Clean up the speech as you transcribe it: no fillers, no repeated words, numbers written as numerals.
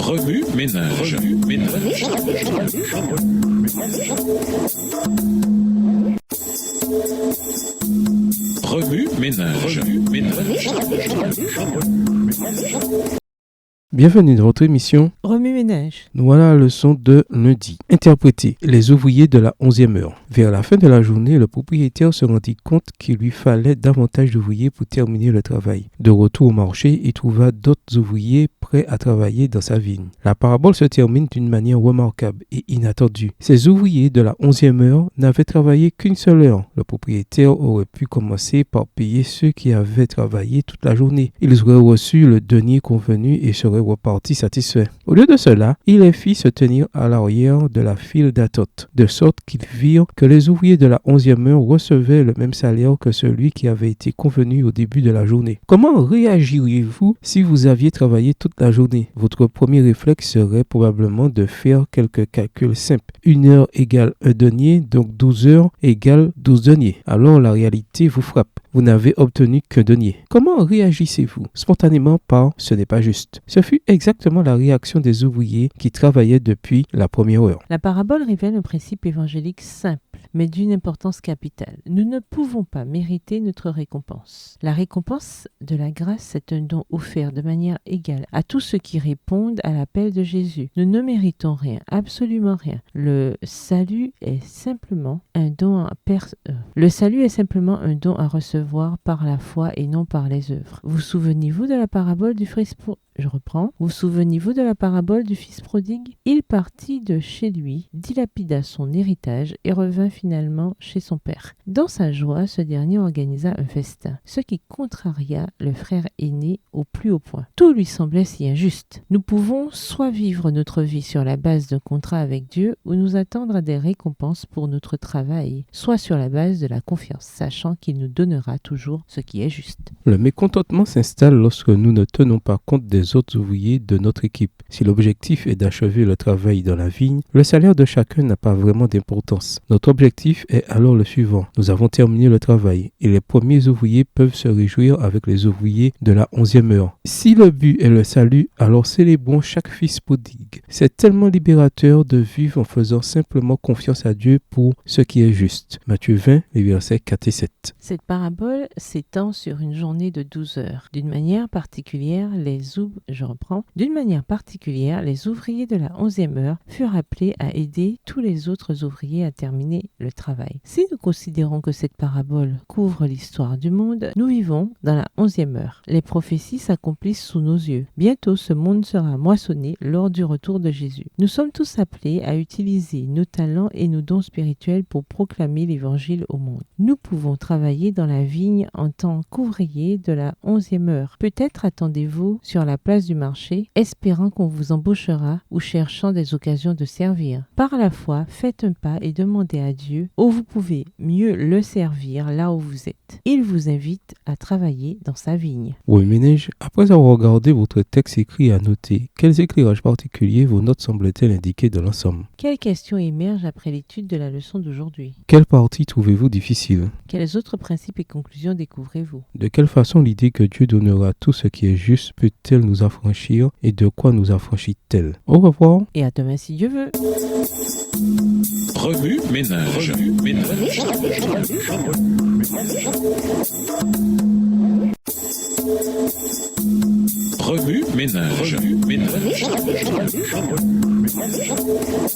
Remue ménage. Remue ménage. Bienvenue dans votre émission Remue ménage. Nous voilà à la leçon de lundi. Interpréter les ouvriers de la 11e heure. Vers la fin de la journée, le propriétaire se rendit compte qu'il lui fallait davantage d'ouvriers pour terminer le travail. De retour au marché, il trouva d'autres ouvriers prêts à travailler dans sa vigne. La parabole se termine d'une manière remarquable et inattendue. Ces ouvriers de la 11e heure n'avaient travaillé qu'une seule heure. Le propriétaire aurait pu commencer par payer ceux qui avaient travaillé toute la journée. Ils auraient reçu le denier convenu et seraient repartis satisfaits. Au lieu de cela, il les fit se tenir à l'arrière de la file d'attente, de sorte qu'ils virent que les ouvriers de la 11e heure recevaient le même salaire que celui qui avait été convenu au début de la journée. Comment réagiriez-vous si vous aviez travaillé toute la journée? Votre premier réflexe serait probablement de faire quelques calculs simples. 1 heure égale 1 denier, donc 12 heures égale 12 deniers. Alors la réalité vous frappe. Vous n'avez obtenu qu'un denier. Comment réagissez-vous? Spontanément par « ce n'est pas juste ». Ce fut exactement la réaction des ouvriers qui travaillaient depuis la première heure. La parabole révèle un principe évangélique simple, mais d'une importance capitale. Nous ne pouvons pas mériter notre récompense. La récompense de la grâce est un don offert de manière égale à tous ceux qui répondent à l'appel de Jésus. Nous ne méritons rien, absolument rien. Le salut est simplement un don à recevoir par la foi et non par les œuvres. Vous souvenez-vous de la parabole du fils prodigue? Il partit de chez lui, dilapida son héritage et revint finalement chez son père. Dans sa joie, ce dernier organisa un festin, ce qui contraria le frère aîné au plus haut point. Tout lui semblait si injuste. Nous pouvons soit vivre notre vie sur la base d'un contrat avec Dieu ou nous attendre à des récompenses pour notre travail, soit sur la base de la confiance, sachant qu'il nous donnera toujours ce qui est juste. Le mécontentement s'installe lorsque nous ne tenons pas compte des autres ouvriers de notre équipe. Si l'objectif est d'achever le travail dans la vigne, le salaire de chacun n'a pas vraiment d'importance. Notre objectif est alors le suivant. Nous avons terminé le travail et les premiers ouvriers peuvent se réjouir avec les ouvriers de la 11e heure. Si le but est le salut, alors célébrons chaque fils prodigue. C'est tellement libérateur de vivre en faisant simplement confiance à Dieu pour ce qui est juste. Matthieu 20, les versets 4 et 7. Cette parabole s'étend sur une journée de 12 heures. D'une manière particulière, les ouvriers de la 11e heure furent appelés à aider tous les autres ouvriers à terminer le travail. Si nous considérons que cette parabole couvre l'histoire du monde, nous vivons dans la 11e heure. Les prophéties s'accomplissent sous nos yeux. Bientôt, ce monde sera moissonné lors du retour de Jésus. Nous sommes tous appelés à utiliser nos talents et nos dons spirituels pour proclamer l'évangile au monde. Nous pouvons travailler dans la vigne en tant qu'ouvriers de la 11e heure. Peut-être attendez-vous sur la place du marché, espérant qu'on vous embauchera ou cherchant des occasions de servir. Par la foi, faites un pas et demandez à Dieu où vous pouvez mieux le servir là où vous êtes. Il vous invite à travailler dans sa vigne. Oui, ménage, après avoir regardé votre texte écrit et annoté, quels éclairages particuliers vos notes semblent-elles indiquer de l'ensemble? Quelles questions émergent après l'étude de la leçon d'aujourd'hui? Quelle partie trouvez-vous difficile? Quels autres principes et conclusions découvrez-vous? De quelle façon l'idée que Dieu donnera tout ce qui est juste peut-elle nous affranchir et de quoi nous affranchit-elle? Au revoir. Et à demain si Dieu veut. Remue ménage. Remue ménage.